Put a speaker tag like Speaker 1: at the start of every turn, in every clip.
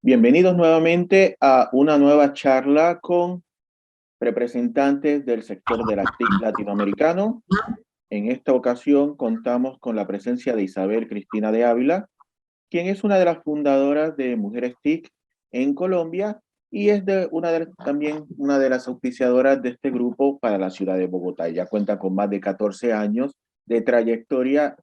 Speaker 1: Bienvenidos nuevamente a una nueva charla con representantes del sector de las TIC latinoamericano. En esta ocasión contamos con la presencia de Isabel Cristina de Ávila, quien es una de las fundadoras de Mujeres TIC en Colombia y es también una de las auspiciadoras de este grupo para la ciudad de Bogotá. Ella cuenta con más de 14 años de trayectoria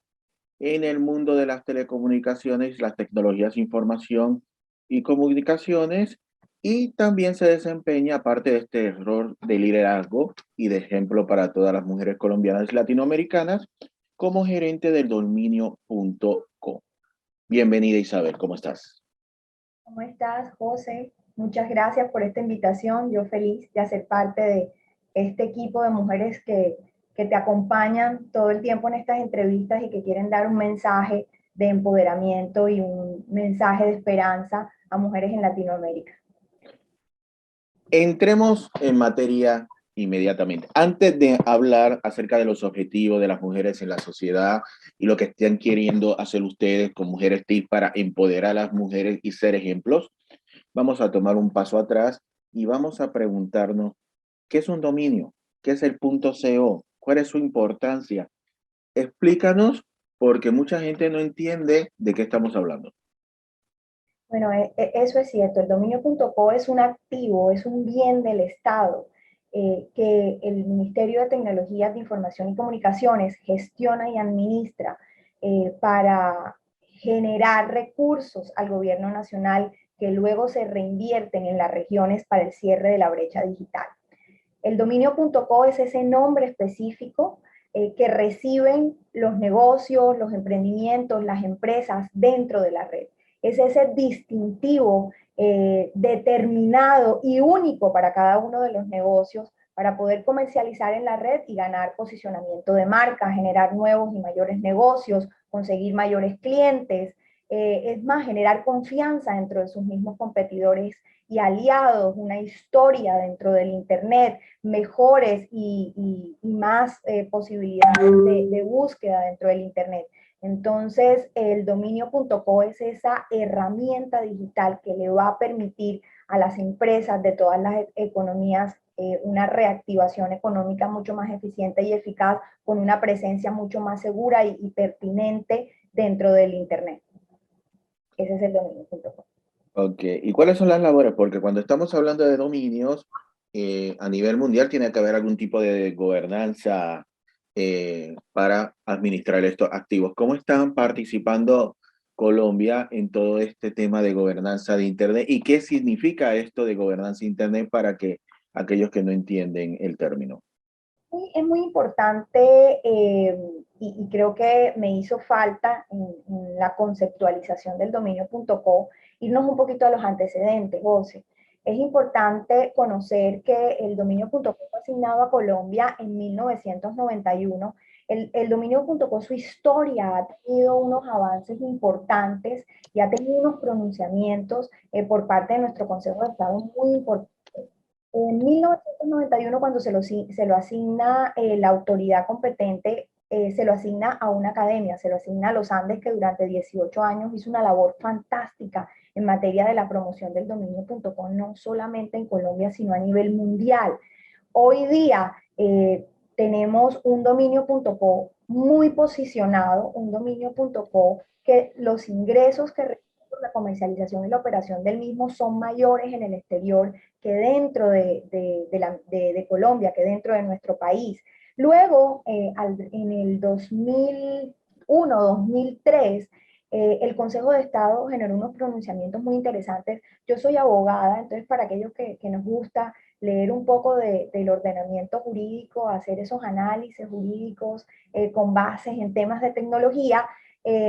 Speaker 1: en el mundo de las telecomunicaciones, las tecnologías de información y comunicaciones, y también se desempeña, aparte de este rol de liderazgo y de ejemplo para todas las mujeres colombianas y latinoamericanas, como gerente del dominio.co. Bienvenida, Isabel, ¿cómo estás?
Speaker 2: ¿Cómo estás, José? Muchas gracias por esta invitación. Yo feliz de hacer parte de este equipo de mujeres que te acompañan todo el tiempo en estas entrevistas y que quieren dar un mensaje de empoderamiento y un mensaje de esperanza a mujeres en Latinoamérica.
Speaker 1: Entremos en materia inmediatamente. Antes de hablar acerca de los objetivos de las mujeres en la sociedad y lo que están queriendo hacer ustedes con Mujeres TIC para empoderar a las mujeres y ser ejemplos, vamos a tomar un paso atrás y vamos a preguntarnos, ¿qué es un dominio? ¿Qué es el punto CO? ¿Cuál es su importancia? Explícanos, porque mucha gente no entiende de qué estamos hablando.
Speaker 2: Bueno, eso es cierto. El dominio.co es un activo, es un bien del Estado que el Ministerio de Tecnologías de Información y Comunicaciones gestiona y administra para generar recursos al gobierno nacional que luego se reinvierten en las regiones para el cierre de la brecha digital. El dominio.co es ese nombre específico que reciben los negocios, los emprendimientos, las empresas dentro de la red. Es ese distintivo determinado y único para cada uno de los negocios para poder comercializar en la red y ganar posicionamiento de marca, generar nuevos y mayores negocios, conseguir mayores clientes, es más, generar confianza dentro de sus mismos competidores y aliados, una historia dentro del Internet, mejores y más posibilidades de búsqueda dentro del Internet. Entonces, el dominio.co es esa herramienta digital que le va a permitir a las empresas de todas las economías una reactivación económica mucho más eficiente y eficaz, con una presencia mucho más segura y pertinente dentro del Internet. Ese es el dominio.co.
Speaker 1: Ok, ¿y cuáles son las labores? Porque cuando estamos hablando de dominios, a nivel mundial tiene que haber algún tipo de gobernanza para administrar estos activos. ¿Cómo están participando Colombia en todo este tema de gobernanza de Internet? ¿Y qué significa esto de gobernanza de Internet para que aquellos que no entienden el término?
Speaker 2: Es muy importante y creo que me hizo falta en la conceptualización del dominio.co irnos un poquito a los antecedentes, José. Es importante conocer que el dominio.co fue asignado a Colombia en 1991. El dominio.co, su historia ha tenido unos avances importantes y ha tenido unos pronunciamientos por parte de nuestro Consejo de Estado muy importantes. En 1991, cuando se lo asigna la autoridad competente, se lo asigna a una academia, se lo asigna a los Andes, que durante 18 años hizo una labor fantástica en materia de la promoción del dominio.com, no solamente en Colombia, sino a nivel mundial. Hoy día tenemos un dominio.co muy posicionado, un dominio.co que los ingresos que recibe por la comercialización y la operación del mismo son mayores en el exterior que dentro de Colombia, que dentro de nuestro país. Luego, en el 2001, 2003, el Consejo de Estado generó unos pronunciamientos muy interesantes. Yo soy abogada, entonces para aquellos que nos gusta leer un poco del ordenamiento jurídico, hacer esos análisis jurídicos con bases en temas de tecnología,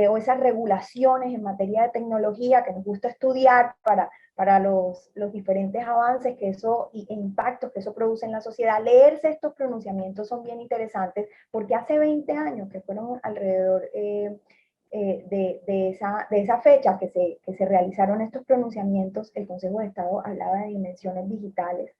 Speaker 2: o esas regulaciones en materia de tecnología que nos gusta estudiar para los diferentes avances que eso e impactos que eso produce en la sociedad. Leerse estos pronunciamientos son bien interesantes porque hace 20 años, que fueron alrededor de esa fecha que se realizaron estos pronunciamientos, el Consejo de Estado hablaba de dimensiones digitales.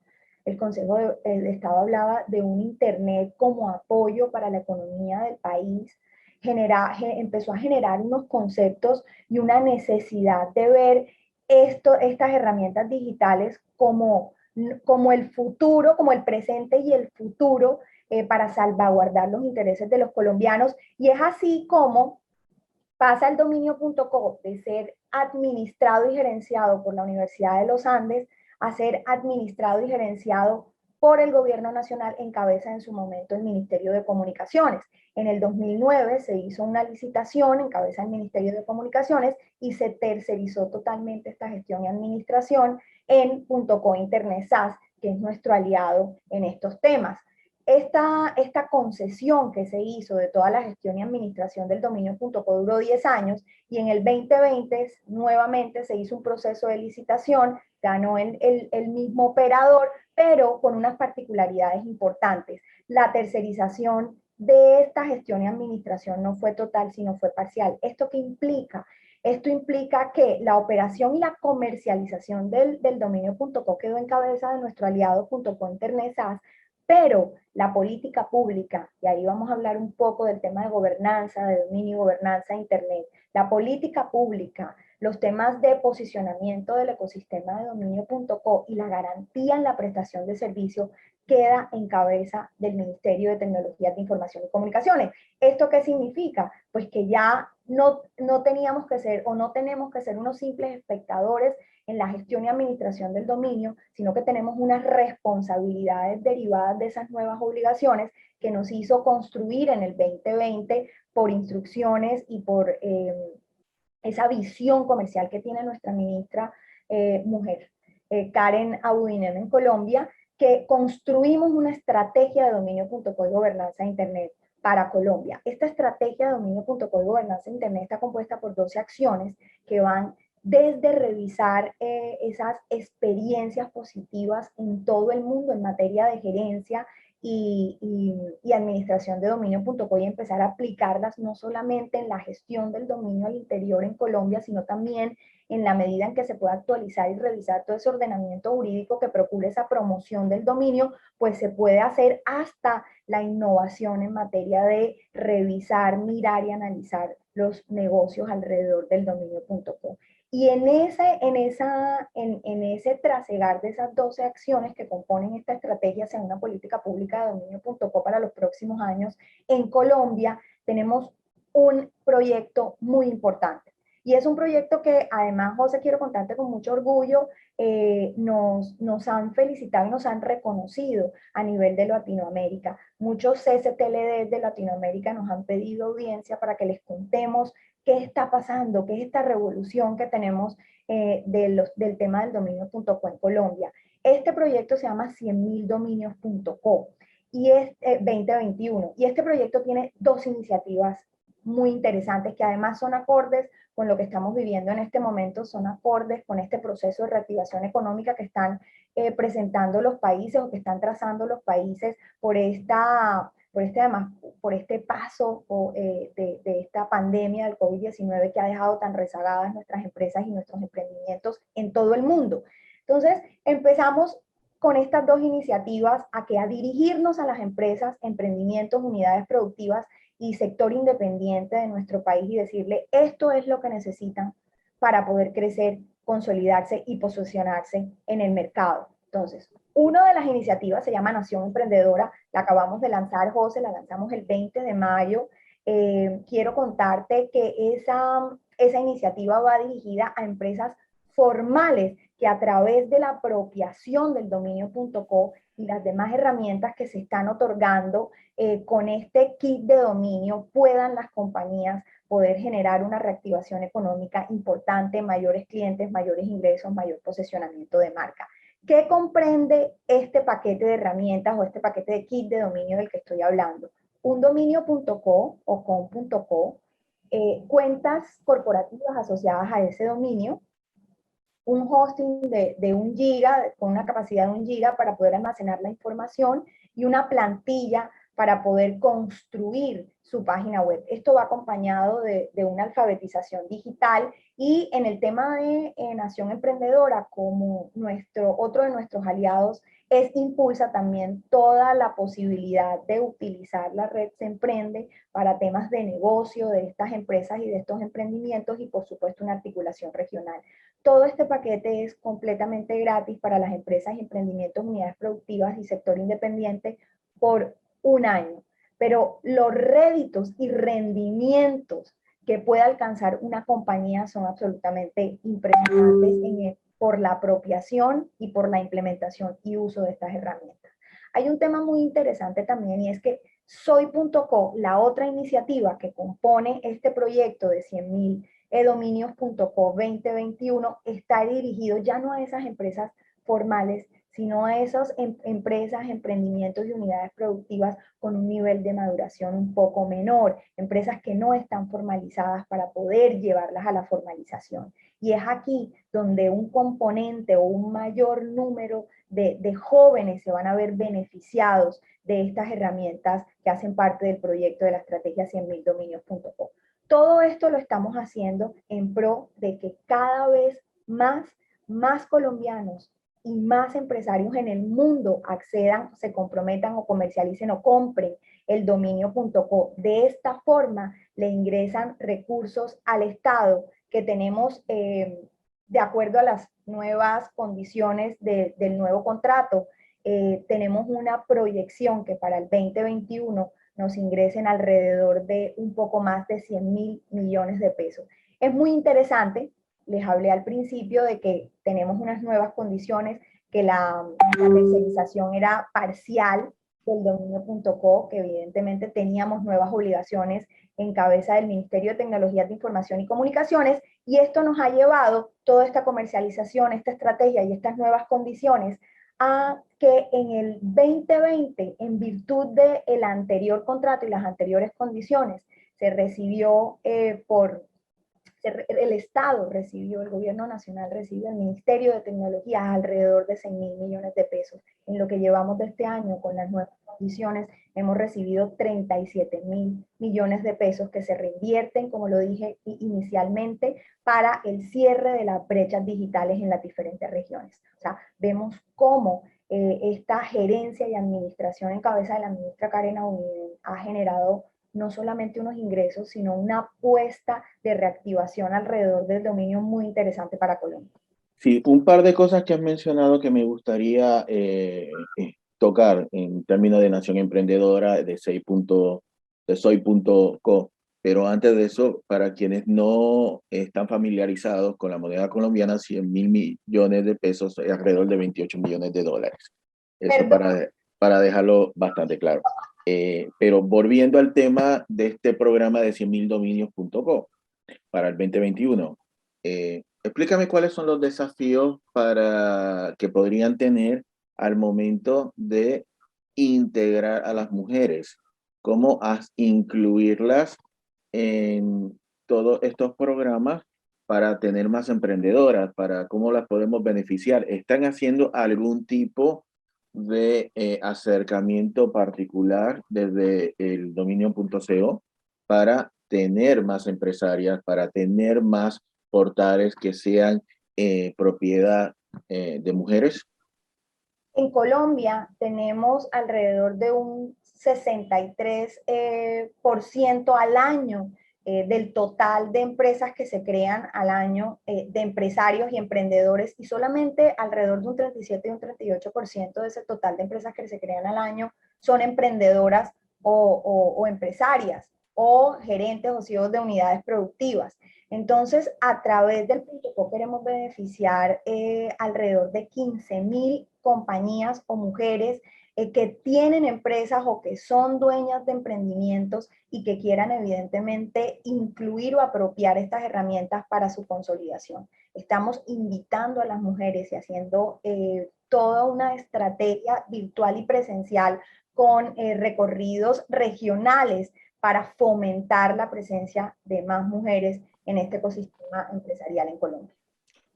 Speaker 2: El Consejo de Estado hablaba de un Internet como apoyo para la economía del país. Empezó a generar unos conceptos y una necesidad de ver estas herramientas digitales como el futuro, como el presente y el futuro para salvaguardar los intereses de los colombianos. Y es así como pasa el dominio.co de ser administrado y gerenciado por la Universidad de los Andes a ser administrado y gerenciado por el gobierno nacional en cabeza en su momento el Ministerio de Comunicaciones. En el 2009 se hizo una licitación en cabeza del Ministerio de Comunicaciones y se tercerizó totalmente esta gestión y administración en .co Internet SAS, que es nuestro aliado en estos temas. Esta concesión que se hizo de toda la gestión y administración del dominio.co duró 10 años y en el 2020 nuevamente se hizo un proceso de licitación, ganó el mismo operador, pero con unas particularidades importantes. La tercerización de esta gestión y administración no fue total, sino fue parcial. ¿Esto qué implica? Esto implica que la operación y la comercialización del dominio.co quedó en cabeza de nuestro aliado .co Internet SAS, pero la política pública, y ahí vamos a hablar un poco del tema de gobernanza, de dominio y gobernanza de Internet, la política pública, los temas de posicionamiento del ecosistema de dominio.co y la garantía en la prestación de servicio queda en cabeza del Ministerio de Tecnologías de Información y Comunicaciones. ¿Esto qué significa? Pues que ya no teníamos que ser o no tenemos que ser unos simples espectadores en la gestión y administración del dominio, sino que tenemos unas responsabilidades derivadas de esas nuevas obligaciones que nos hizo construir en el 2020 por instrucciones y por esa visión comercial que tiene nuestra ministra mujer, Karen Abudinen en Colombia, que construimos una estrategia de dominio.co y gobernanza de Internet para Colombia. Esta estrategia de dominio.co y gobernanza de Internet está compuesta por 12 acciones que van desde revisar esas experiencias positivas en todo el mundo en materia de gerencia y administración de dominio.co y empezar a aplicarlas no solamente en la gestión del dominio al interior en Colombia, sino también en la medida en que se pueda actualizar y revisar todo ese ordenamiento jurídico que procure esa promoción del dominio, pues se puede hacer hasta la innovación en materia de revisar, mirar y analizar los negocios alrededor del dominio.co. Y en ese trasegar de esas 12 acciones que componen esta estrategia hacia una política pública de dominio.co para los próximos años, en Colombia tenemos un proyecto muy importante. Y es un proyecto que además, José, quiero contarte con mucho orgullo, nos han felicitado y nos han reconocido a nivel de Latinoamérica. Muchos CCTLD de Latinoamérica nos han pedido audiencia para que les contemos qué está pasando, qué es esta revolución que tenemos del tema del dominio.co en Colombia. Este proyecto se llama 100.000dominios.co y es 2021. Y este proyecto tiene dos iniciativas muy interesantes que además son acordes con lo que estamos viviendo en este momento, son acordes con este proceso de reactivación económica que están presentando los países o que están trazando los países por este paso de esta pandemia del COVID-19 que ha dejado tan rezagadas nuestras empresas y nuestros emprendimientos en todo el mundo. Entonces, empezamos con estas dos iniciativas a dirigirnos a las empresas, emprendimientos, unidades productivas y sector independiente de nuestro país y decirle, esto es lo que necesitan para poder crecer, consolidarse y posicionarse en el mercado. Entonces, una de las iniciativas se llama Nación Emprendedora, la acabamos de lanzar, José, la lanzamos el 20 de mayo. Quiero contarte que esa iniciativa va dirigida a empresas formales que a través de la apropiación del dominio.co y las demás herramientas que se están otorgando con este kit de dominio puedan las compañías poder generar una reactivación económica importante, mayores clientes, mayores ingresos, mayor posicionamiento de marca. ¿Qué comprende este paquete de herramientas o este paquete de kit de dominio del que estoy hablando? Un dominio.co o com.co, cuentas corporativas asociadas a ese dominio, un hosting de 1 giga, con una capacidad de 1 giga para poder almacenar la información y una plantilla para poder construir su página web. Esto va acompañado de una alfabetización digital y en el tema de Nación Emprendedora, como otro de nuestros aliados, Impulsa también toda la posibilidad de utilizar la red Se Emprende para temas de negocio de estas empresas y de estos emprendimientos y por supuesto una articulación regional. Todo este paquete es completamente gratis para las empresas y emprendimientos, unidades productivas y sector independiente por un año. Pero los réditos y rendimientos que puede alcanzar una compañía son absolutamente impresionantes por la apropiación y por la implementación y uso de estas herramientas. Hay un tema muy interesante también y es que Soy.co, la otra iniciativa que compone este proyecto de 100.000 edominios.co 2021, está dirigido ya no a esas empresas formales, sino a esas empresas, emprendimientos y unidades productivas con un nivel de maduración un poco menor, empresas que no están formalizadas para poder llevarlas a la formalización. Y es aquí donde un componente o un mayor número de jóvenes se van a ver beneficiados de estas herramientas que hacen parte del proyecto de la estrategia 100.000 dominios.co. Todo esto lo estamos haciendo en pro de que cada vez más colombianos y más empresarios en el mundo accedan, se comprometan o comercialicen o compren el dominio.co. De esta forma le ingresan recursos al Estado que tenemos de acuerdo a las nuevas condiciones del nuevo contrato. Tenemos una proyección que para el 2021 nos ingresen alrededor de un poco más de 100.000 millones de pesos. Es muy interesante, les hablé al principio de que tenemos unas nuevas condiciones, que la tercerización era parcial del dominio.co, que evidentemente teníamos nuevas obligaciones en cabeza del Ministerio de Tecnologías de Información y Comunicaciones, y esto nos ha llevado toda esta comercialización, esta estrategia y estas nuevas condiciones a que en el 2020, en virtud del anterior contrato y las anteriores condiciones, se recibió el Estado recibió, el gobierno nacional recibió, el Ministerio de Tecnología alrededor de 6.000 millones de pesos. En lo que llevamos de este año con las nuevas condiciones, hemos recibido 37.000 millones de pesos que se reinvierten, como lo dije inicialmente, para el cierre de las brechas digitales en las diferentes regiones. O sea, vemos cómo esta gerencia y administración en cabeza de la ministra Karen Auniven ha generado no solamente unos ingresos, sino una apuesta de reactivación alrededor del dominio muy interesante para Colombia.
Speaker 1: Sí, un par de cosas que has mencionado que me gustaría tocar en términos de Nación Emprendedora de Soy.co. Pero antes de eso, para quienes no están familiarizados con la moneda colombiana, 100.000 millones de pesos es alrededor de 28 millones de dólares. Eso para dejarlo bastante claro. Pero volviendo al tema de este programa de 100.000 dominios.co para el 2021, explícame cuáles son los desafíos que podrían tener al momento de integrar a las mujeres, cómo incluirlas en todos estos programas para tener más emprendedoras, para cómo las podemos beneficiar. ¿Están haciendo algún tipo de acercamiento particular desde el dominio.co para tener más empresarias, para tener más portales que sean propiedad de mujeres?
Speaker 2: En Colombia tenemos alrededor de un 63% al año del total de empresas que se crean al año, de empresarios y emprendedores, y solamente alrededor de un 37 y un 38% de ese total de empresas que se crean al año son emprendedoras o empresarias o gerentes o CEOs de unidades productivas. Entonces, a través del .co queremos beneficiar alrededor de 15.000 compañías o mujeres que tienen empresas o que son dueñas de emprendimientos y que quieran evidentemente incluir o apropiar estas herramientas para su consolidación. Estamos invitando a las mujeres y haciendo toda una estrategia virtual y presencial con recorridos regionales para fomentar la presencia de más mujeres en este ecosistema empresarial en Colombia.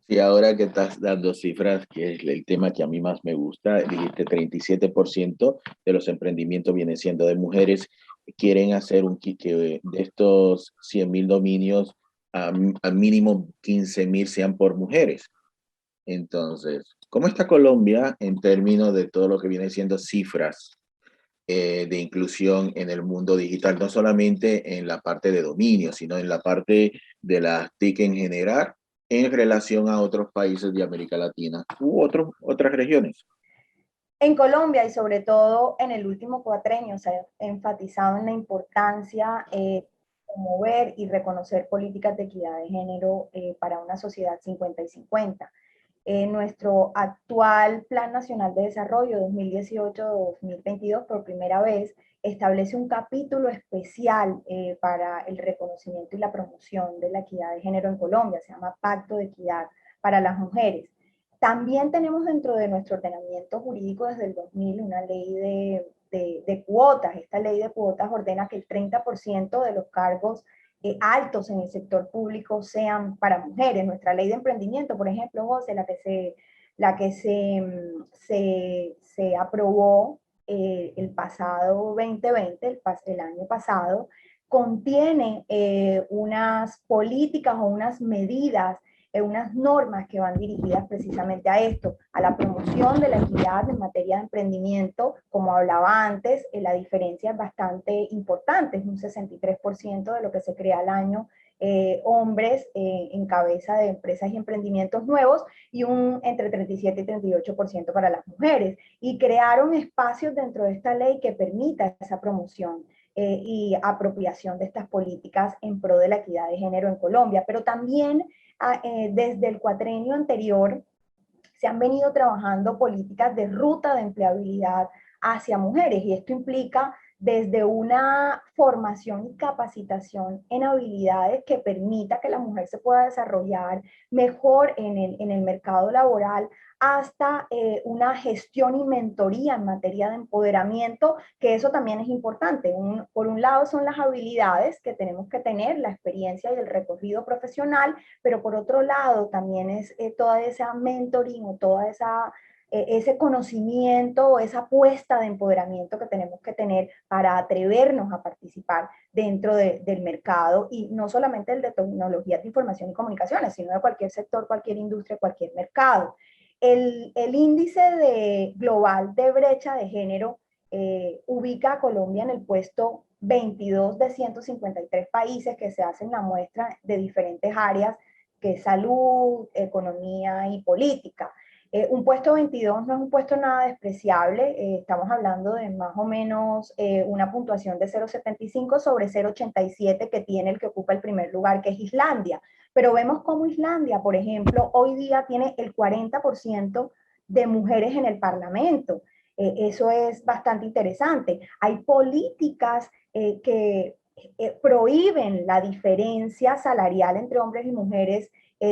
Speaker 1: Sí, ahora que estás dando cifras, que es el tema que a mí más me gusta, dijiste 37% de los emprendimientos vienen siendo de mujeres, quieren hacer que de estos 100.000 dominios, al mínimo 15.000 sean por mujeres. Entonces, ¿cómo está Colombia en términos de todo lo que viene siendo cifras de inclusión en el mundo digital? No solamente en la parte de dominio, sino en la parte de las TIC en general. en relación a otros países de América Latina u otras regiones?
Speaker 2: En Colombia y sobre todo en el último cuatrenio se ha enfatizado en la importancia de promover y reconocer políticas de equidad de género para una sociedad 50 y 50. Nuestro actual Plan Nacional de Desarrollo 2018-2022 por primera vez establece un capítulo especial para el reconocimiento y la promoción de la equidad de género en Colombia, se llama Pacto de Equidad para las Mujeres. También tenemos dentro de nuestro ordenamiento jurídico desde el 2000 una ley de cuotas. Esta ley de cuotas ordena que el 30% de los cargos altos en el sector público sean para mujeres. Nuestra ley de emprendimiento, por ejemplo, José, la que se aprobó el pasado 2020, el año pasado, contiene unas políticas o unas medidas, unas normas que van dirigidas precisamente a esto, a la promoción de la equidad en materia de emprendimiento. Como hablaba antes, la diferencia es bastante importante, es un 63% de lo que se crea al año, hombres en cabeza de empresas y emprendimientos nuevos, y un entre 37 y 38% para las mujeres. Y crearon espacios dentro de esta ley que permita esa promoción y apropiación de estas políticas en pro de la equidad de género en Colombia. Pero también desde el cuatrenio anterior se han venido trabajando políticas de ruta de empleabilidad hacia mujeres, y esto implica desde una formación y capacitación en habilidades que permita que la mujer se pueda desarrollar mejor en el mercado laboral, hasta una gestión y mentoría en materia de empoderamiento, que eso también es importante. Por un lado son las habilidades que tenemos que tener, la experiencia y el recorrido profesional, pero por otro lado también es toda esa mentoring o toda ese conocimiento o esa apuesta de empoderamiento que tenemos que tener para atrevernos a participar dentro del mercado, y no solamente el de tecnologías de información y comunicaciones, sino de cualquier sector, cualquier industria, cualquier mercado. El índice global de brecha de género ubica a Colombia en el puesto 22 de 153 países que se hacen la muestra de diferentes áreas, que es salud, economía y política. Un puesto 22 no es un puesto nada despreciable, estamos hablando de más o menos una puntuación de 0,75 sobre 0,87 que tiene el que ocupa el primer lugar, que es Islandia. Pero vemos cómo Islandia, por ejemplo, hoy día tiene el 40% de mujeres en el Parlamento. Eso es bastante interesante. Hay políticas que prohíben la diferencia salarial entre hombres y mujeres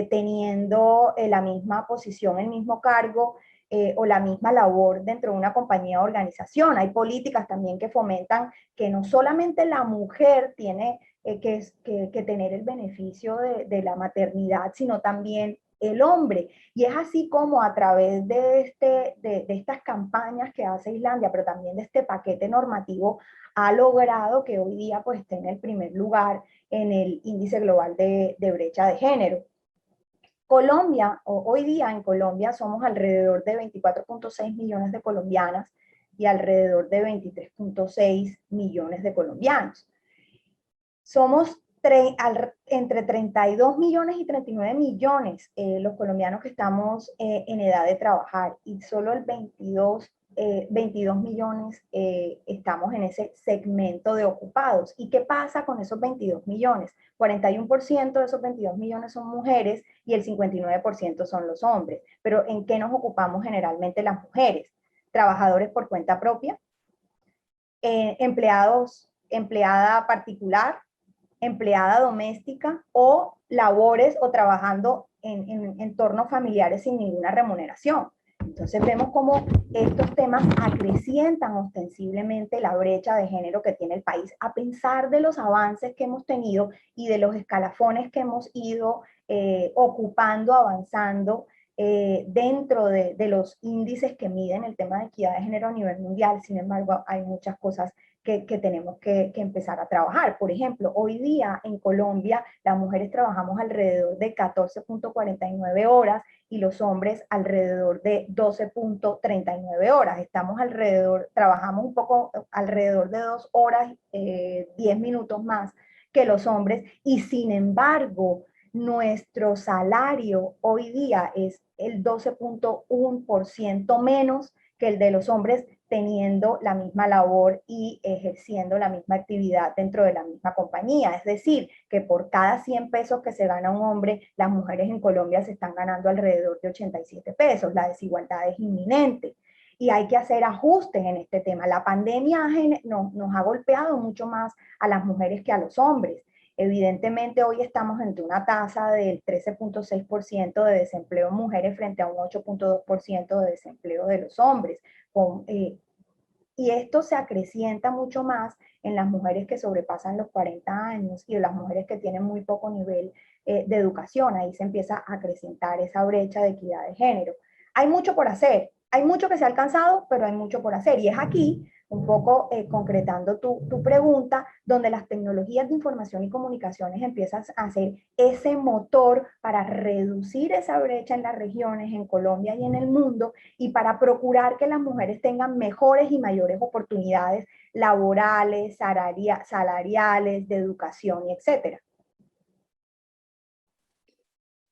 Speaker 2: teniendo la misma posición, el mismo cargo o la misma labor dentro de una compañía o organización. Hay políticas también que fomentan que no solamente la mujer tiene que tener el beneficio de la maternidad, sino también el hombre. Y es así como a través de estas campañas que hace Islandia, pero también de este paquete normativo, ha logrado que hoy día pues esté en el primer lugar en el índice global de brecha de género. Colombia, hoy día en Colombia somos alrededor de 24,6 millones de colombianas y alrededor de 23,6 millones de colombianos. Somos entre 32 millones y 39 millones los colombianos que estamos en edad de trabajar, y solo el 22 millones estamos en ese segmento de ocupados. ¿Y qué pasa con esos 22 millones? 41% de esos 22 millones son mujeres y el 59% son los hombres. Pero ¿en qué nos ocupamos generalmente las mujeres? Trabajadores por cuenta propia, empleada particular, empleada doméstica o labores o trabajando en entornos familiares sin ninguna remuneración. Entonces vemos cómo estos temas acrecientan ostensiblemente la brecha de género que tiene el país, a pesar de los avances que hemos tenido y de los escalafones que hemos ido ocupando, avanzando dentro de los índices que miden el tema de equidad de género a nivel mundial. Sin embargo, hay muchas cosas que tenemos que empezar a trabajar. Por ejemplo, hoy día en Colombia las mujeres trabajamos alrededor de 14,49 horas y los hombres alrededor de 12,39 horas. Trabajamos un poco alrededor de 2 horas, 10 minutos más que los hombres, y sin embargo nuestro salario hoy día es el 12.1% menos que el de los hombres, teniendo la misma labor y ejerciendo la misma actividad dentro de la misma compañía. Es decir, que por cada 100 pesos que se gana un hombre, las mujeres en Colombia se están ganando alrededor de 87 pesos. La desigualdad es inminente y hay que hacer ajustes en este tema. La pandemia nos ha golpeado mucho más a las mujeres que a los hombres. Evidentemente hoy estamos entre una tasa del 13.6% de desempleo en mujeres frente a un 8.2% de desempleo de los hombres. Y esto se acrecienta mucho más en las mujeres que sobrepasan los 40 años y en las mujeres que tienen muy poco nivel de educación. Ahí se empieza a acrecentar esa brecha de equidad de género. Hay mucho por hacer, hay mucho que se ha alcanzado, pero hay mucho por hacer. Y es aquí, un poco concretando tu pregunta, donde las tecnologías de información y comunicaciones empiezan a ser ese motor para reducir esa brecha en las regiones, en Colombia y en el mundo, y para procurar que las mujeres tengan mejores y mayores oportunidades laborales, salariales, de educación y etcétera.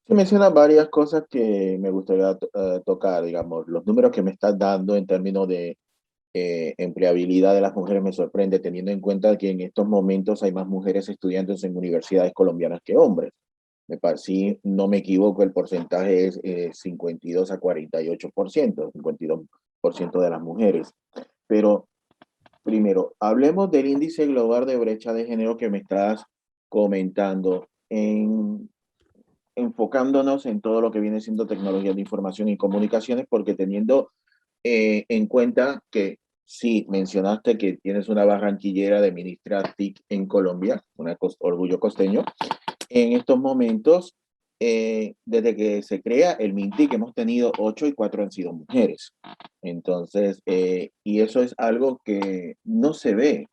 Speaker 1: Se mencionan varias cosas que me gustaría tocar, digamos, los números que me estás dando en términos de empleabilidad de las mujeres me sorprende, teniendo en cuenta que en estos momentos hay más mujeres estudiantes en universidades colombianas que hombres. Si no me equivoco, el porcentaje es 52 a 48%, 52% de las mujeres. Pero primero, hablemos del índice global de brecha de género que me estás comentando, enfocándonos en todo lo que viene siendo tecnologías de información y comunicaciones, porque teniendo en cuenta que sí, mencionaste que tienes una barranquillera de ministra TIC en Colombia, orgullo costeño. En estos momentos, desde que se crea el MINTIC, hemos tenido 8 y 4 han sido mujeres. Entonces, y eso es algo que no se ve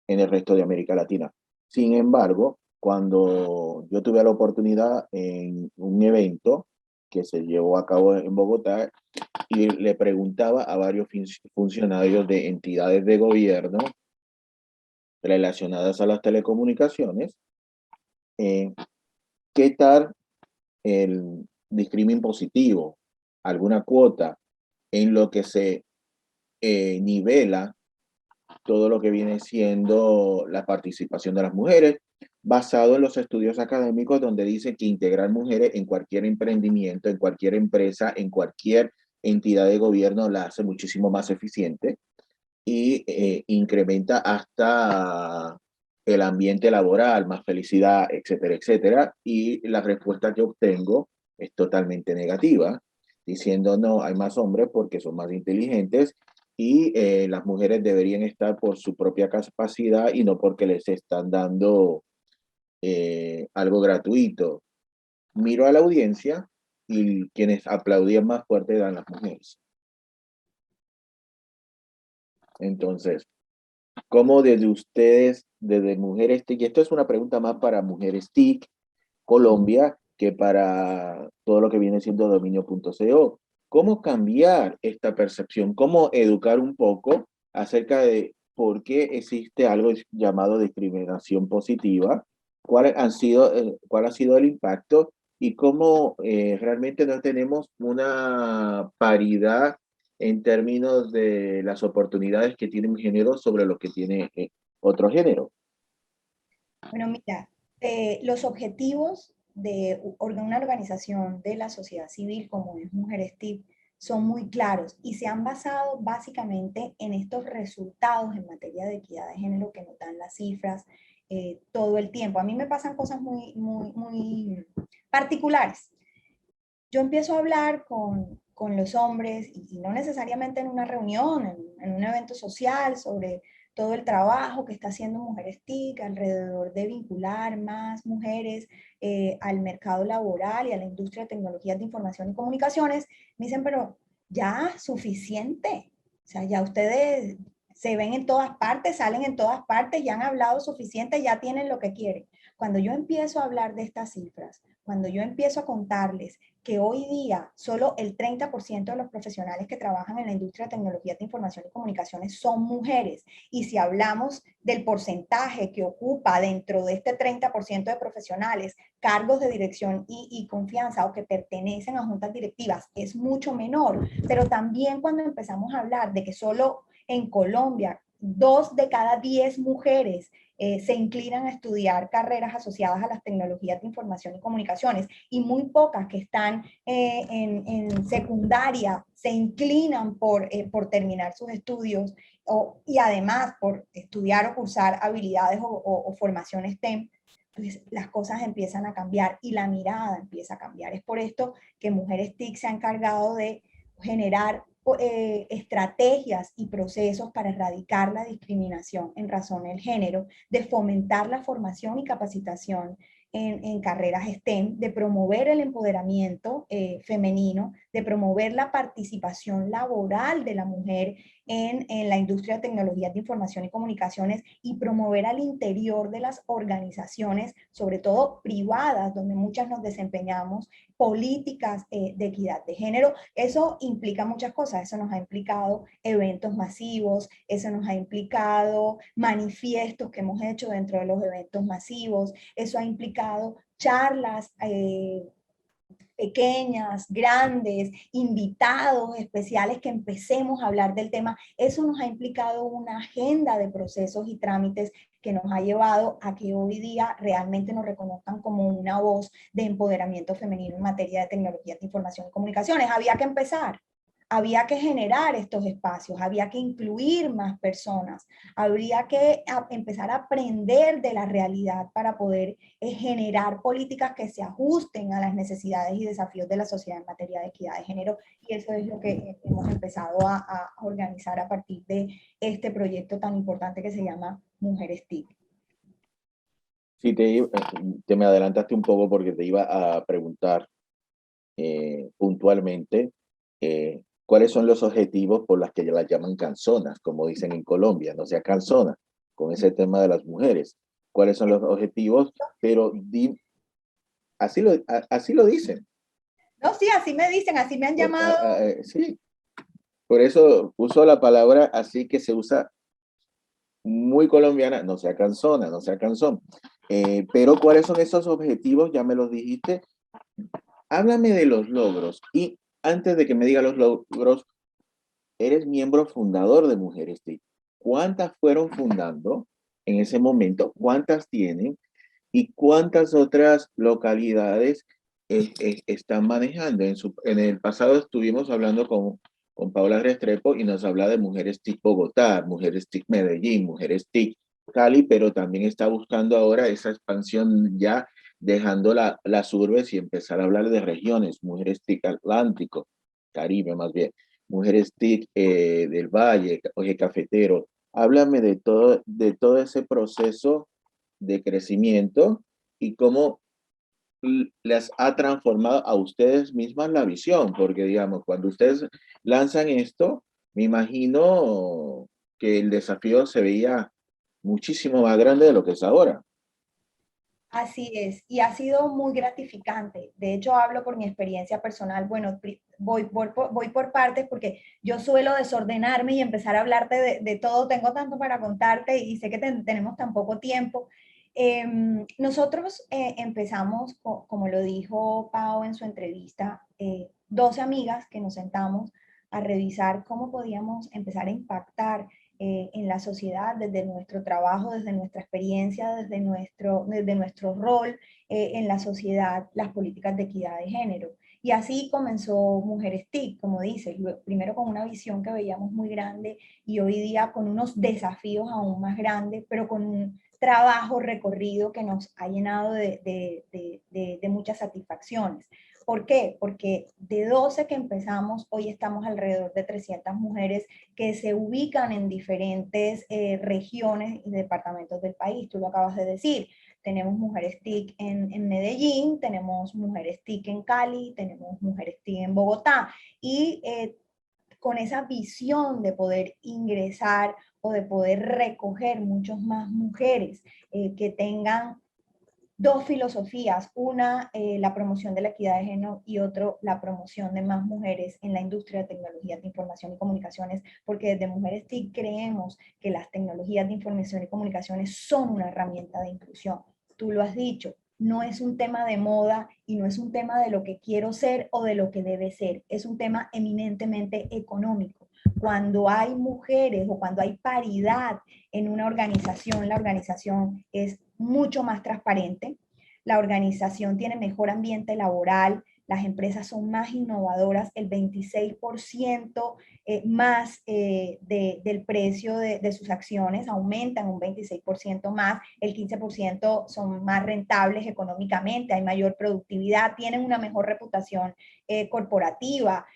Speaker 1: en el resto de América Latina. Sin embargo, cuando yo tuve la oportunidad en un evento que se llevó a cabo en Bogotá y le preguntaba a varios funcionarios de entidades de gobierno relacionadas a las telecomunicaciones, ¿qué tal el discrimen positivo, alguna cuota en lo que se nivela todo lo que viene siendo la participación de las mujeres, basado en los estudios académicos donde dice que integrar mujeres en cualquier emprendimiento, en cualquier empresa, en cualquier entidad de gobierno la hace muchísimo más eficiente y incrementa hasta el ambiente laboral, más felicidad, etcétera, etcétera. Y la respuesta que obtengo es totalmente negativa, diciendo no, hay más hombres porque son más inteligentes y las mujeres deberían estar por su propia capacidad y no porque les están dando algo gratuito. Miro a la audiencia y quienes aplaudían más fuerte eran las mujeres. Entonces, ¿cómo desde ustedes, desde Mujeres TIC, y esto es una pregunta más para Mujeres TIC Colombia que para todo lo que viene siendo dominio.co, cómo cambiar esta percepción, cómo educar un poco acerca de por qué existe algo llamado discriminación positiva, cuál ha sido el impacto y cómo realmente no tenemos una paridad en términos de las oportunidades que tiene un género sobre lo que tiene otro género.
Speaker 2: Bueno, mira, los objetivos de una organización de la sociedad civil como es Mujeres TIC son muy claros y se han basado básicamente en estos resultados en materia de equidad de género que nos dan las cifras todo el tiempo. A mí me pasan cosas muy particulares. Yo empiezo a hablar con los hombres y no necesariamente en una reunión, en un evento social sobre todo el trabajo que está haciendo Mujeres TIC alrededor de vincular más mujeres al mercado laboral y a la industria de tecnologías de información y comunicaciones. Me dicen, pero ya suficiente. O sea, ya ustedes se ven en todas partes, salen en todas partes, ya han hablado suficiente, ya tienen lo que quieren. Cuando yo empiezo a hablar de estas cifras, cuando yo empiezo a contarles que hoy día solo el 30% de los profesionales que trabajan en la industria de tecnologías de información y comunicaciones son mujeres, y si hablamos del porcentaje que ocupa dentro de este 30% de profesionales cargos de dirección y confianza o que pertenecen a juntas directivas, es mucho menor. Pero también cuando empezamos a hablar de que solo en Colombia 2 de cada 10 mujeres se inclinan a estudiar carreras asociadas a las tecnologías de información y comunicaciones, y muy pocas que están en secundaria se inclinan por terminar sus estudios y además por estudiar o cursar habilidades o formación STEM, pues las cosas empiezan a cambiar y la mirada empieza a cambiar. Es por esto que Mujeres TIC se ha encargado de generar estrategias y procesos para erradicar la discriminación en razón del género, de fomentar la formación y capacitación en carreras STEM, de promover el empoderamiento femenino, de promover la participación laboral de la mujer en la industria de tecnologías de información y comunicaciones, y promover al interior de las organizaciones, sobre todo privadas, donde muchas nos desempeñamos, políticas de equidad de género. Eso implica muchas cosas. Eso nos ha implicado eventos masivos, eso nos ha implicado manifiestos que hemos hecho dentro de los eventos masivos, eso ha implicado charlas pequeñas, grandes, invitados especiales que empecemos a hablar del tema. Eso nos ha implicado una agenda de procesos y trámites que nos ha llevado a que hoy día realmente nos reconozcan como una voz de empoderamiento femenino en materia de tecnologías de información y comunicaciones. Había que empezar. Había que generar estos espacios, había que incluir más personas, habría que empezar a aprender de la realidad para poder generar políticas que se ajusten a las necesidades y desafíos de la sociedad en materia de equidad de género, y eso es lo que hemos empezado a organizar a partir de este proyecto tan importante que se llama Mujeres TIC.
Speaker 1: Sí, te me adelantaste un poco porque te iba a preguntar puntualmente cuáles son los objetivos por los que las llaman canzonas, como dicen en Colombia, no sea canzona, con ese tema de las mujeres. ¿Cuáles son los objetivos? Pero así lo dicen.
Speaker 2: No, sí, así me dicen, así me han llamado.
Speaker 1: Sí, por eso uso la palabra así, que se usa muy colombiana, no sea canzona, no sea canzón. Pero ¿cuáles son esos objetivos? Ya me los dijiste. Háblame de los logros. Y antes de que me diga los logros, eres miembro fundador de Mujeres TIC. ¿Cuántas fueron fundando en ese momento? ¿Cuántas tienen? ¿Y cuántas otras localidades están manejando? En el pasado estuvimos hablando con Paula Restrepo y nos habla de Mujeres TIC Bogotá, Mujeres TIC Medellín, Mujeres TIC Cali, pero también está buscando ahora esa expansión, ya dejando las urbes y empezar a hablar de regiones, Mujeres TIC Atlántico, Caribe más bien, Mujeres TIC del Valle, Oje Cafetero. Háblame de todo ese proceso de crecimiento y cómo les ha transformado a ustedes mismas la visión, porque digamos, cuando ustedes lanzan esto, me imagino que el desafío se veía muchísimo más grande de lo que es ahora.
Speaker 2: Así es, y ha sido muy gratificante. De hecho, hablo por mi experiencia personal. Bueno, voy por partes porque yo suelo desordenarme y empezar a hablarte de todo. Tengo tanto para contarte y sé que tenemos tan poco tiempo. Nosotros empezamos, como lo dijo Pau en su entrevista, 12 amigas que nos sentamos a revisar cómo podíamos empezar a impactar en la sociedad, desde nuestro trabajo, desde nuestra experiencia, desde nuestro rol en la sociedad, las políticas de equidad de género. Y así comenzó Mujeres TIC, como dices, primero con una visión que veíamos muy grande y hoy día con unos desafíos aún más grandes, pero con un trabajo recorrido que nos ha llenado de muchas satisfacciones. ¿Por qué? Porque de 12 que empezamos, hoy estamos alrededor de 300 mujeres que se ubican en diferentes regiones y departamentos del país. Tú lo acabas de decir. Tenemos Mujeres TIC en Medellín, tenemos Mujeres TIC en Cali, tenemos Mujeres TIC en Bogotá. Y con esa visión de poder ingresar o de poder recoger muchas más mujeres que tengan dos filosofías, una la promoción de la equidad de género y otro la promoción de más mujeres en la industria de tecnologías de información y comunicaciones, porque desde Mujeres TIC creemos que las tecnologías de información y comunicaciones son una herramienta de inclusión. Tú lo has dicho, no es un tema de moda y no es un tema de lo que quiero ser o de lo que debe ser, es un tema eminentemente económico. Cuando hay mujeres o cuando hay paridad en una organización, la organización es mucho más transparente, la organización tiene mejor ambiente laboral, las empresas son más innovadoras, el 26% más del precio de sus acciones aumentan un 26% más, el 15% son más rentables económicamente, hay mayor productividad, tienen una mejor reputación corporativa,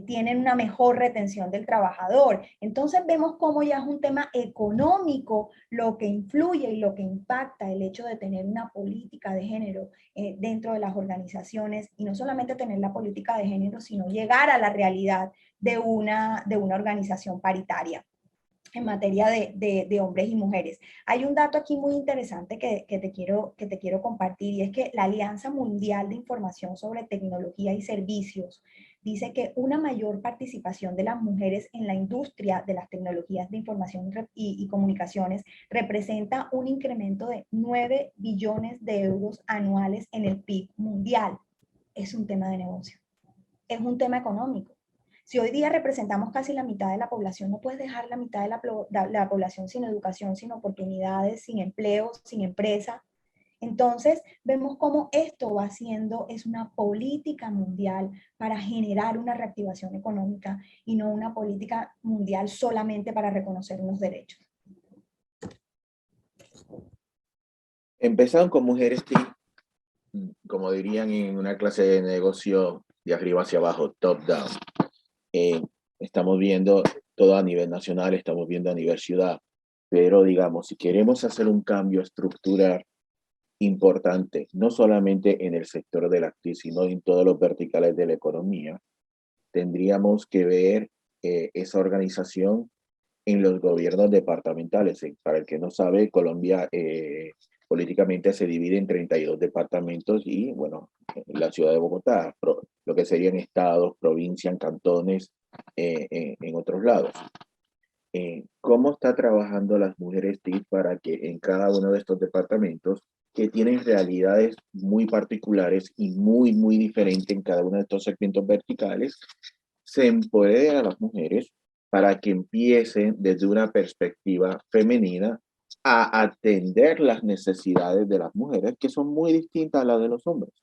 Speaker 2: tienen una mejor retención del trabajador. Entonces vemos cómo ya es un tema económico lo que influye y lo que impacta el hecho de tener una política de género dentro de las organizaciones, y no solamente tener la política de género, sino llegar a la realidad de una organización paritaria en materia de hombres y mujeres. Hay un dato aquí muy interesante que te quiero compartir, y es que la Alianza Mundial de Información sobre Tecnología y Servicios dice que una mayor participación de las mujeres en la industria de las tecnologías de información y comunicaciones representa un incremento de 9 billones de euros anuales en el PIB mundial. Es un tema de negocio, es un tema económico. Si hoy día representamos casi la mitad de la población, no puedes dejar la mitad de la población sin educación, sin oportunidades, sin empleo, sin empresa. Entonces, vemos cómo esto va siendo, es una política mundial para generar una reactivación económica y no una política mundial solamente para reconocer unos derechos.
Speaker 1: Empezaron con Mujeres TIC, como dirían en una clase de negocio, de arriba hacia abajo, top down. Estamos viendo todo a nivel nacional, estamos viendo a nivel ciudad, pero digamos, si queremos hacer un cambio estructural importante, no solamente en el sector de la actriz, sino en todos los verticales de la economía, tendríamos que ver esa organización en los gobiernos departamentales. Para el que no sabe, Colombia políticamente se divide en 32 departamentos y, bueno, la ciudad de Bogotá, lo que serían estados, provincias, cantones, en otros lados. ¿Cómo está trabajando las mujeres TIC para que en cada uno de estos departamentos, que tienen realidades muy particulares y muy, muy diferentes en cada uno de estos segmentos verticales, se empoderen a las mujeres para que empiecen desde una perspectiva femenina a atender las necesidades de las mujeres, que son muy distintas a las de los hombres?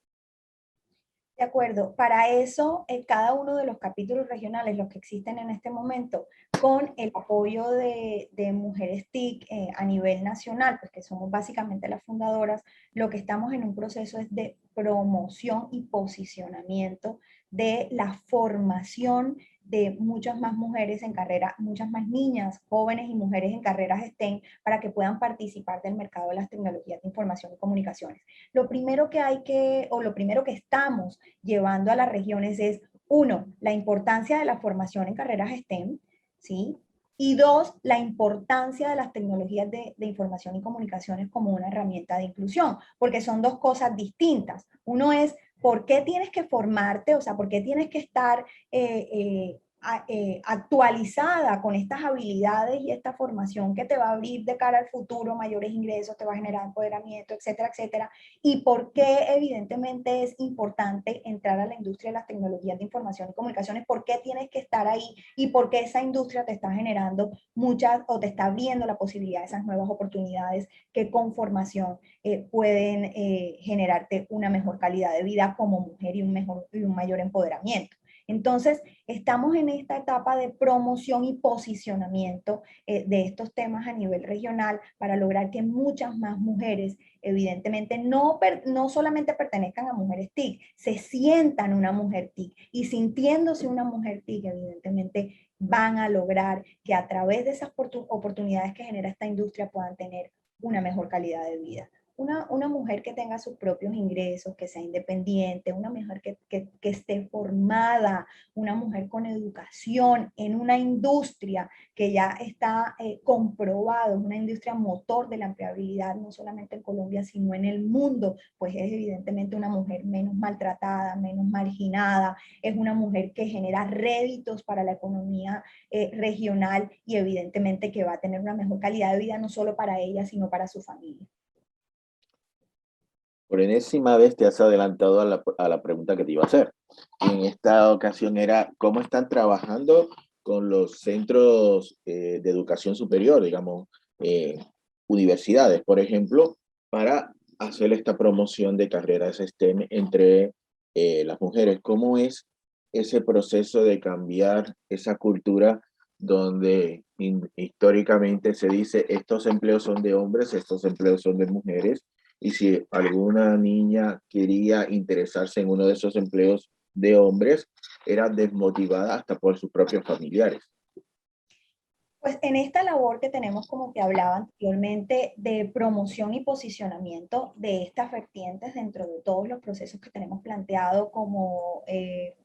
Speaker 2: De acuerdo, para eso cada uno de los capítulos regionales, los que existen en este momento, con el apoyo de Mujeres TIC a nivel nacional, pues que somos básicamente las fundadoras, lo que estamos en un proceso es de promoción y posicionamiento de la formación de muchas más mujeres en carrera, muchas más niñas, jóvenes y mujeres en carreras STEM, para que puedan participar del mercado de las tecnologías de información y comunicaciones. Lo primero lo primero que estamos llevando a las regiones es, uno, la importancia de la formación en carreras STEM, ¿sí? Y dos, la importancia de las tecnologías de información y comunicaciones como una herramienta de inclusión, porque son dos cosas distintas. Uno es, ¿por qué tienes que formarte? O sea, ¿por qué tienes que estar actualizada con estas habilidades y esta formación que te va a abrir de cara al futuro mayores ingresos, te va a generar empoderamiento, etcétera, etcétera? Y por qué evidentemente es importante entrar a la industria de las tecnologías de información y comunicaciones, por qué tienes que estar ahí y por qué esa industria te está generando muchas o te está abriendo la posibilidad de esas nuevas oportunidades que con formación pueden generarte una mejor calidad de vida como mujer y un mayor empoderamiento. Entonces, estamos en esta etapa de promoción y posicionamiento de estos temas a nivel regional para lograr que muchas más mujeres, evidentemente, no solamente pertenezcan a Mujeres TIC, se sientan una mujer TIC, y sintiéndose una mujer TIC, evidentemente, van a lograr que a través de esas oportunidades que genera esta industria puedan tener una mejor calidad de vida. una mujer que tenga sus propios ingresos, que sea independiente, una mujer que esté formada, una mujer con educación en una industria que ya está comprobado, es una industria motor de la empleabilidad, no solamente en Colombia, sino en el mundo, pues es evidentemente una mujer menos maltratada, menos marginada, es una mujer que genera réditos para la economía regional y evidentemente que va a tener una mejor calidad de vida, no solo para ella, sino para su familia.
Speaker 1: Por enésima vez te has adelantado a la pregunta que te iba a hacer. Y en esta ocasión era, ¿cómo están trabajando con los centros de educación superior, digamos, universidades, por ejemplo, para hacer esta promoción de carreras STEM entre las mujeres? ¿Cómo es ese proceso de cambiar esa cultura donde históricamente se dice estos empleos son de hombres, estos empleos son de mujeres? Y si alguna niña quería interesarse en uno de esos empleos de hombres, era desmotivada hasta por sus propios familiares.
Speaker 2: Pues en esta labor que tenemos, como te hablaba anteriormente, de promoción y posicionamiento de estas vertientes dentro de todos los procesos que tenemos planteado como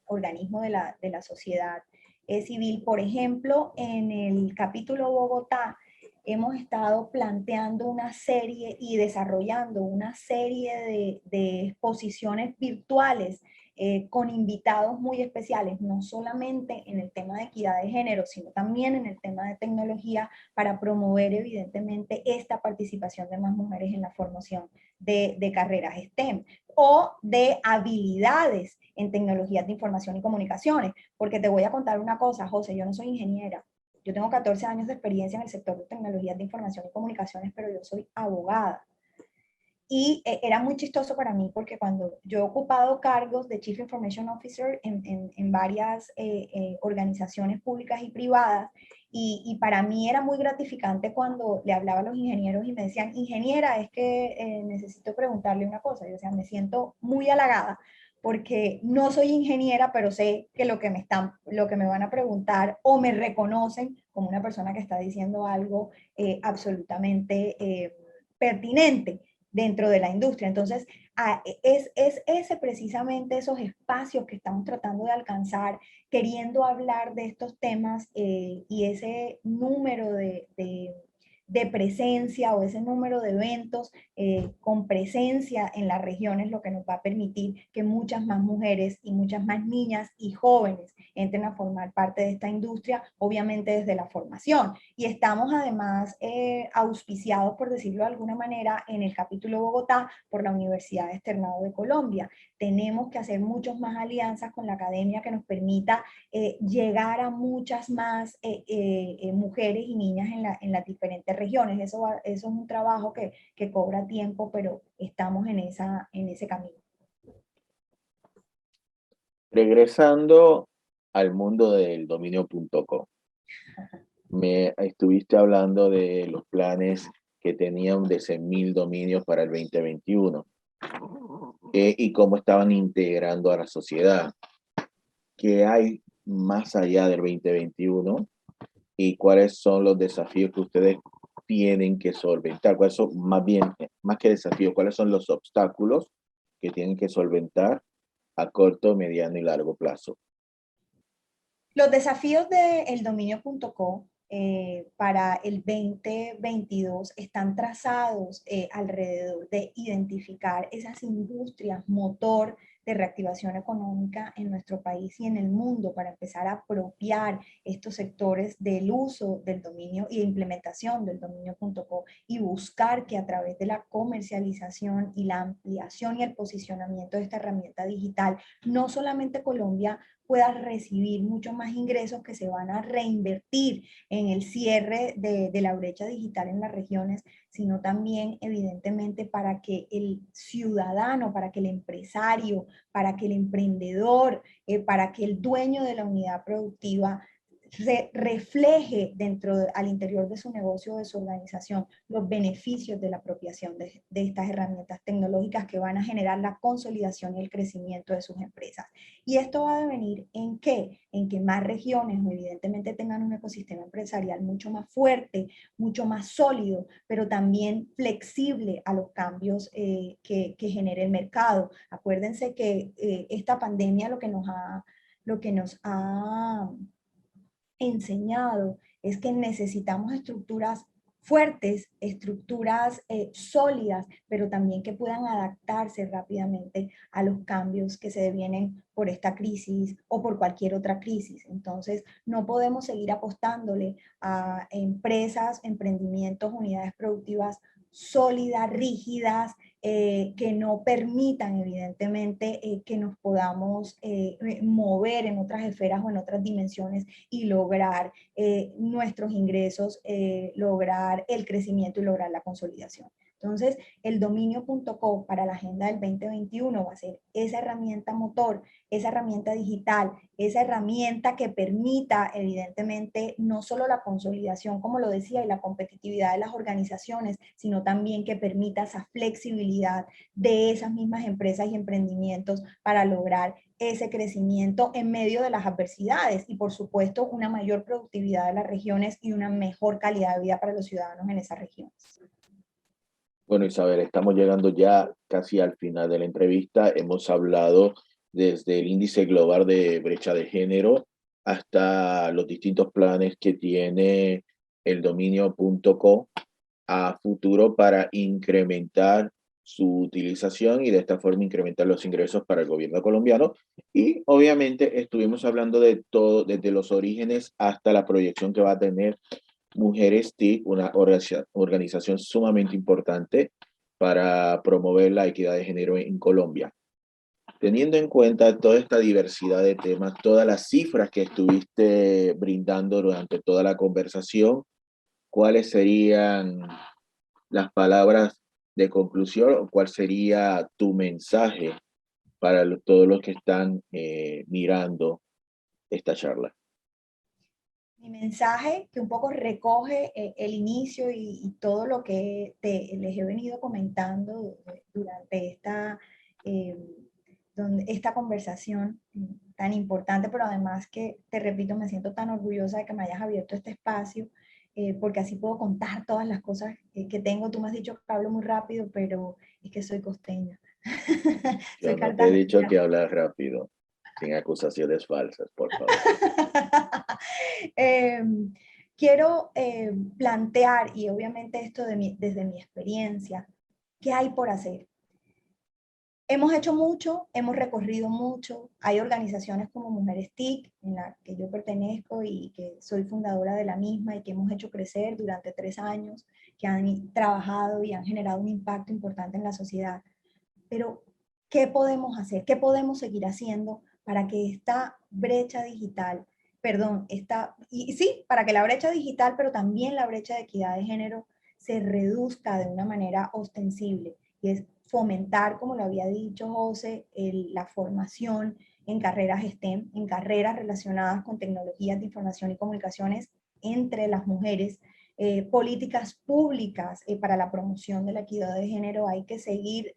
Speaker 2: organismo de la sociedad civil, por ejemplo, en el capítulo Bogotá, hemos estado planteando una serie y desarrollando una serie de exposiciones virtuales con invitados muy especiales, no solamente en el tema de equidad de género, sino también en el tema de tecnología, para promover evidentemente esta participación de más mujeres en la formación de carreras STEM o de habilidades en tecnologías de información y comunicaciones. Porque te voy a contar una cosa, José, yo no soy ingeniera. Yo tengo 14 años de experiencia en el sector de tecnologías de información y comunicaciones, pero yo soy abogada. Y era muy chistoso para mí porque cuando yo he ocupado cargos de Chief Information Officer en varias organizaciones públicas y privadas, y para mí era muy gratificante cuando le hablaba a los ingenieros y me decían, ingeniera, es que necesito preguntarle una cosa. Yo, o sea, me siento muy halagada porque no soy ingeniera, pero sé que lo que me van a preguntar o me reconocen como una persona que está diciendo algo absolutamente pertinente dentro de la industria. Entonces, es ese precisamente esos espacios que estamos tratando de alcanzar, queriendo hablar de estos temas y ese número de presencia o ese número de eventos con presencia en las regiones, lo que nos va a permitir que muchas más mujeres y muchas más niñas y jóvenes entren a formar parte de esta industria, obviamente desde la formación. Y estamos además auspiciados, por decirlo de alguna manera, en el capítulo Bogotá por la Universidad Externado de Colombia. Tenemos que hacer muchas más alianzas con la academia que nos permita llegar a muchas más mujeres y niñas en las diferentes regiones. Eso es un trabajo que cobra tiempo, pero estamos en ese camino.
Speaker 1: Regresando al mundo del dominio.com, me estuviste hablando de los planes que tenían de 100.000 dominios para el 2021 y cómo estaban integrando a la sociedad. ¿Qué hay más allá del 2021 y cuáles son los desafíos que ustedes tienen que solventar? ¿Cuáles son, más bien, más que desafíos, cuáles son los obstáculos que tienen que solventar a corto, mediano y largo plazo?
Speaker 2: Los desafíos de eldominio.co para el 2022 están trazados alrededor de identificar esas industrias motor de reactivación económica en nuestro país y en el mundo para empezar a apropiar estos sectores del uso del dominio y de implementación del dominio.co y buscar que a través de la comercialización y la ampliación y el posicionamiento de esta herramienta digital, no solamente Colombia pueda recibir muchos más ingresos que se van a reinvertir en el cierre de la brecha digital en las regiones, sino también evidentemente para que el ciudadano, para que el empresario, para que el emprendedor, para que el dueño de la unidad productiva se refleje al interior de su negocio o de su organización los beneficios de la apropiación de estas herramientas tecnológicas que van a generar la consolidación y el crecimiento de sus empresas. Y esto va a devenir ¿en qué? En que más regiones evidentemente tengan un ecosistema empresarial mucho más fuerte, mucho más sólido, pero también flexible a los cambios que genere el mercado. Acuérdense que esta pandemia lo que nos ha enseñado es que necesitamos estructuras fuertes, estructuras sólidas, pero también que puedan adaptarse rápidamente a los cambios que se devienen por esta crisis o por cualquier otra crisis. Entonces, no podemos seguir apostándole a empresas, emprendimientos, unidades productivas sólidas, rígidas, que no permitan evidentemente que nos podamos mover en otras esferas o en otras dimensiones y lograr nuestros ingresos, lograr el crecimiento y lograr la consolidación. Entonces, el dominio.co para la agenda del 2021 va a ser esa herramienta motor, esa herramienta digital, esa herramienta que permita, evidentemente, no solo la consolidación, como lo decía, y la competitividad de las organizaciones, sino también que permita esa flexibilidad de esas mismas empresas y emprendimientos para lograr ese crecimiento en medio de las adversidades y, por supuesto, una mayor productividad de las regiones y una mejor calidad de vida para los ciudadanos en esas regiones.
Speaker 1: Bueno, Isabel, estamos llegando ya casi al final de la entrevista. Hemos hablado desde el índice global de brecha de género hasta los distintos planes que tiene el dominio.co a futuro para incrementar su utilización y de esta forma incrementar los ingresos para el gobierno colombiano. Y obviamente estuvimos hablando de todo, desde los orígenes hasta la proyección que va a tener Mujeres TIC, una organización sumamente importante para promover la equidad de género en Colombia. Teniendo en cuenta toda esta diversidad de temas, todas las cifras que estuviste brindando durante toda la conversación, ¿cuáles serían las palabras de conclusión o cuál sería tu mensaje para todos los que están mirando esta charla?
Speaker 2: Mi mensaje, que un poco recoge el inicio y todo lo que les he venido comentando durante eh, esta conversación tan importante, pero además que, te repito, me siento tan orgullosa de que me hayas abierto este espacio, porque así puedo contar todas las cosas que tengo. Tú me has dicho que hablo muy rápido, pero es que soy costeña.
Speaker 1: Yo
Speaker 2: Soy
Speaker 1: no te he dicho
Speaker 2: cartagenera.
Speaker 1: que hablas rápido, sin acusaciones falsas, por favor.
Speaker 2: Eh, quiero plantear, y obviamente esto desde mi experiencia, ¿qué hay por hacer? Hemos hecho mucho, hemos recorrido mucho, hay organizaciones como Mujeres TIC, en la que yo pertenezco y que soy fundadora de la misma y que hemos hecho crecer durante 3 años, que han trabajado y han generado un impacto importante en la sociedad. Pero, ¿qué podemos hacer? ¿Qué podemos seguir haciendo para que esta brecha digital, perdón, y sí, para que la brecha digital, pero también la brecha de equidad de género se reduzca de una manera ostensible? Y es fomentar, como lo había dicho José, la formación en carreras STEM, en carreras relacionadas con tecnologías de información y comunicaciones entre las mujeres, políticas públicas para la promoción de la equidad de género. Hay que seguir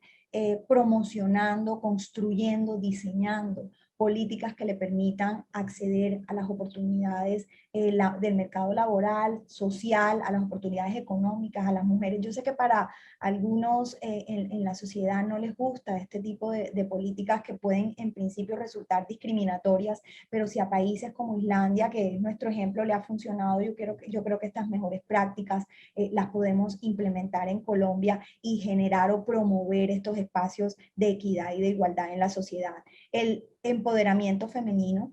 Speaker 2: promocionando, construyendo, diseñando políticas que le permitan acceder a las oportunidades del mercado laboral, social, a las oportunidades económicas, a las mujeres. Yo sé que para algunos en la sociedad no les gusta este tipo de políticas que pueden en principio resultar discriminatorias, pero si a países como Islandia, que es nuestro ejemplo, le ha funcionado, yo creo que estas mejores prácticas las podemos implementar en Colombia y generar o promover estos espacios de equidad y de igualdad en la sociedad. El empoderamiento femenino,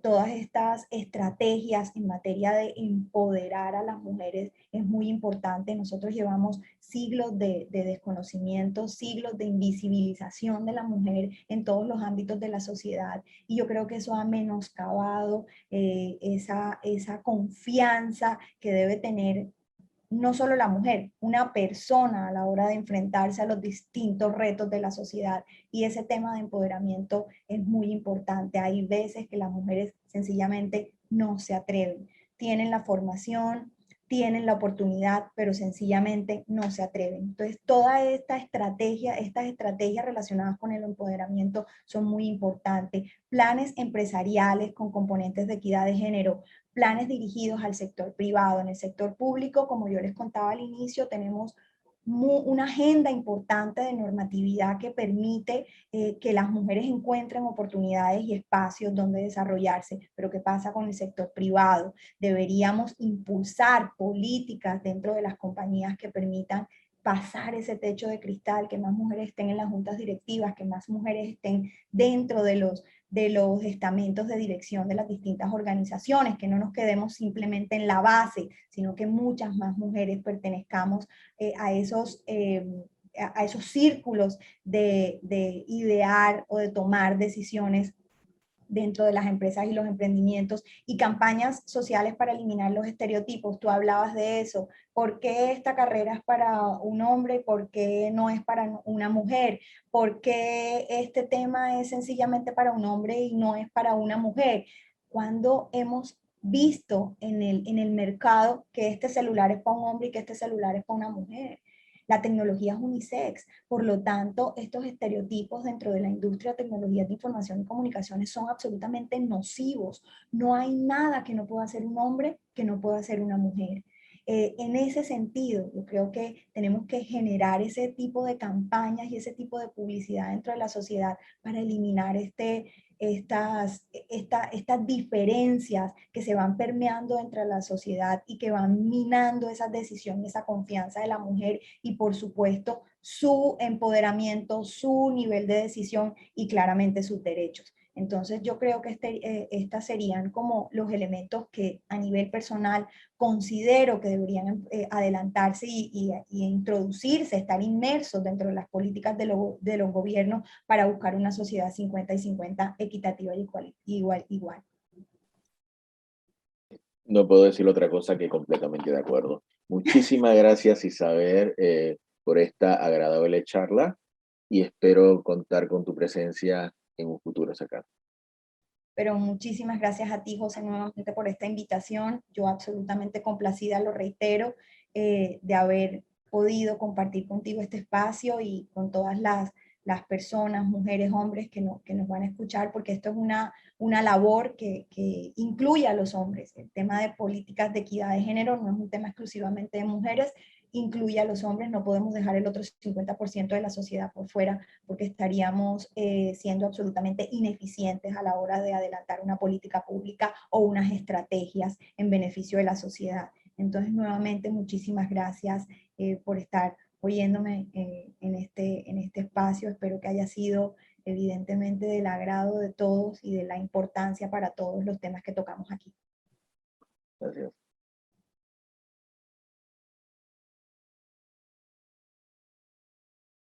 Speaker 2: todas estas estrategias en materia de empoderar a las mujeres es muy importante. Nosotros llevamos siglos de desconocimiento, siglos de invisibilización de la mujer en todos los ámbitos de la sociedad, y yo creo que eso ha menoscabado esa confianza que debe tener no solo la mujer, una persona a la hora de enfrentarse a los distintos retos de la sociedad. Y ese tema de empoderamiento es muy importante. Hay veces que las mujeres sencillamente no se atreven. Tienen la formación, tienen la oportunidad, pero sencillamente no se atreven. Entonces, toda esta estrategia, estas estrategias relacionadas con el empoderamiento son muy importantes. Planes empresariales con componentes de equidad de género, planes dirigidos al sector privado. En el sector público, como yo les contaba al inicio, tenemos una agenda importante de normatividad que permite que las mujeres encuentren oportunidades y espacios donde desarrollarse. Pero ¿qué pasa con el sector privado? Deberíamos impulsar políticas dentro de las compañías que permitan pasar ese techo de cristal, que más mujeres estén en las juntas directivas, que más mujeres estén dentro de los estamentos de dirección de las distintas organizaciones, que no nos quedemos simplemente en la base, sino que muchas más mujeres pertenezcamos a esos círculos de idear o de tomar decisiones dentro de las empresas y los emprendimientos, y campañas sociales para eliminar los estereotipos. Tú hablabas de eso. ¿Por qué esta carrera es para un hombre? ¿Por qué no es para una mujer? ¿Por qué este tema es sencillamente para un hombre y no es para una mujer? Cuando hemos visto en el mercado que este celular es para un hombre y que este celular es para una mujer. La tecnología es unisex, por lo tanto, estos estereotipos dentro de la industria de tecnologías de información y comunicaciones son absolutamente nocivos. No hay nada que no pueda hacer un hombre que no pueda hacer una mujer. En ese sentido, yo creo que tenemos que generar ese tipo de campañas y ese tipo de publicidad dentro de la sociedad para eliminar estas diferencias que se van permeando entre la sociedad y que van minando esa decisión, esa confianza de la mujer y por supuesto su empoderamiento, su nivel de decisión y claramente sus derechos. Entonces yo creo que estas serían como los elementos que a nivel personal considero que deberían adelantarse y introducirse, estar inmersos dentro de las políticas de los gobiernos para buscar una sociedad 50 y 50 equitativa y igual.
Speaker 1: No puedo decir otra cosa que completamente de acuerdo. Muchísimas gracias, Isabel, por esta agradable charla y espero contar con tu presencia en un futuro cercano.
Speaker 2: Pero muchísimas gracias a ti, José, nuevamente por esta invitación. Yo absolutamente complacida, lo reitero, de haber podido compartir contigo este espacio y con todas las personas, mujeres, hombres que nos van a escuchar, porque esto es una labor que incluye a los hombres. El tema de políticas de equidad de género no es un tema exclusivamente de mujeres, incluye a los hombres, no podemos dejar el otro 50% de la sociedad por fuera, porque estaríamos siendo absolutamente ineficientes a la hora de adelantar una política pública o unas estrategias en beneficio de la sociedad. Entonces, nuevamente, muchísimas gracias por estar oyéndome en este espacio. Espero que haya sido evidentemente del agrado de todos y de la importancia para todos los temas que tocamos aquí.
Speaker 1: Gracias.